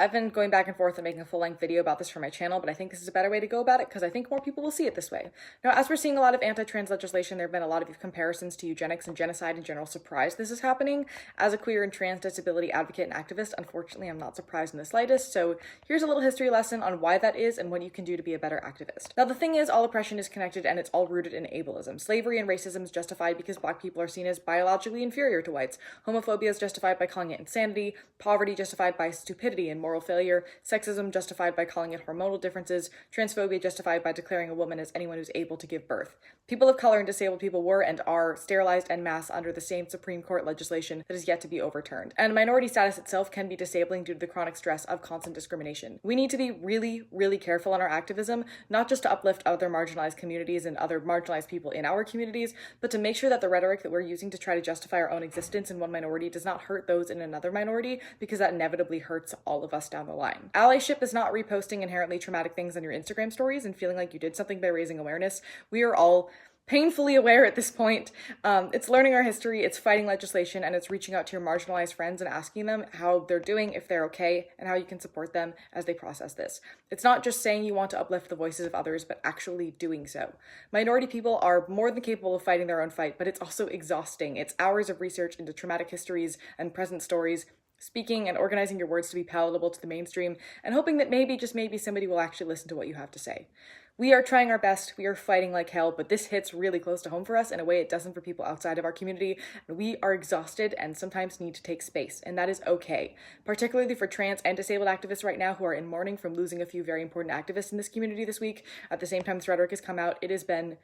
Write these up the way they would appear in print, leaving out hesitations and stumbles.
I've been going back and forth and making a full-length video about this for my channel, but I think this is a better way to go about it because I think more people will see it this way. Now, as we're seeing a lot of anti-trans legislation, there have been a lot of comparisons to eugenics and genocide in general. Surprised this is happening. As a queer and trans disability advocate and activist, unfortunately, I'm not surprised in the slightest. So here's a little history lesson on why that is and what you can do to be a better activist. Now, the thing is, all oppression is connected and it's all rooted in ableism. Slavery and racism is justified because Black people are seen as biologically inferior to whites. Homophobia is justified by calling it insanity. Poverty justified by stupidity and moral failure. Sexism justified by calling it hormonal differences, transphobia justified by declaring a woman as anyone who's able to give birth. People of color and disabled people were and are sterilized en masse under the same Supreme Court legislation that is yet to be overturned. And minority status itself can be disabling due to the chronic stress of constant discrimination. We need to be really, really careful in our activism, not just to uplift other marginalized communities and other marginalized people in our communities, but to make sure that the rhetoric that we're using to try to justify our own existence in one minority does not hurt those in another minority, because that inevitably hurts all of us down the line. Allyship is not reposting inherently traumatic things on your Instagram stories and feeling like you did something by raising awareness. We are all painfully aware at this point. It's learning our history, it's fighting legislation, and it's reaching out to your marginalized friends and asking them how they're doing, if they're okay, and how you can support them as they process this. It's not just saying you want to uplift the voices of others, but actually doing so. Minority people are more than capable of fighting their own fight, but it's also exhausting. It's hours of research into traumatic histories and present stories, speaking and organizing your words to be palatable to the mainstream, and hoping that maybe, just maybe, somebody will actually listen to what you have to say. We are trying our best, we are fighting like hell, but this hits really close to home for us in a way it doesn't for people outside of our community, and we are exhausted and sometimes need to take space, and that is okay. Particularly for trans and disabled activists right now who are in mourning from losing a few very important activists in this community this week. At the same time this rhetoric has come out, it has been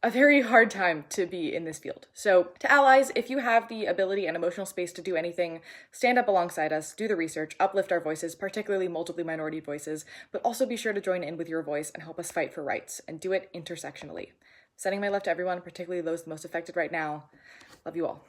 a very hard time to be in this field. So to allies, if you have the ability and emotional space to do anything, stand up alongside us, do the research, uplift our voices, particularly multiple minority voices, but also be sure to join in with your voice and help us fight for rights, and do it intersectionally. Sending my love to everyone, particularly those most affected right now. Love you all.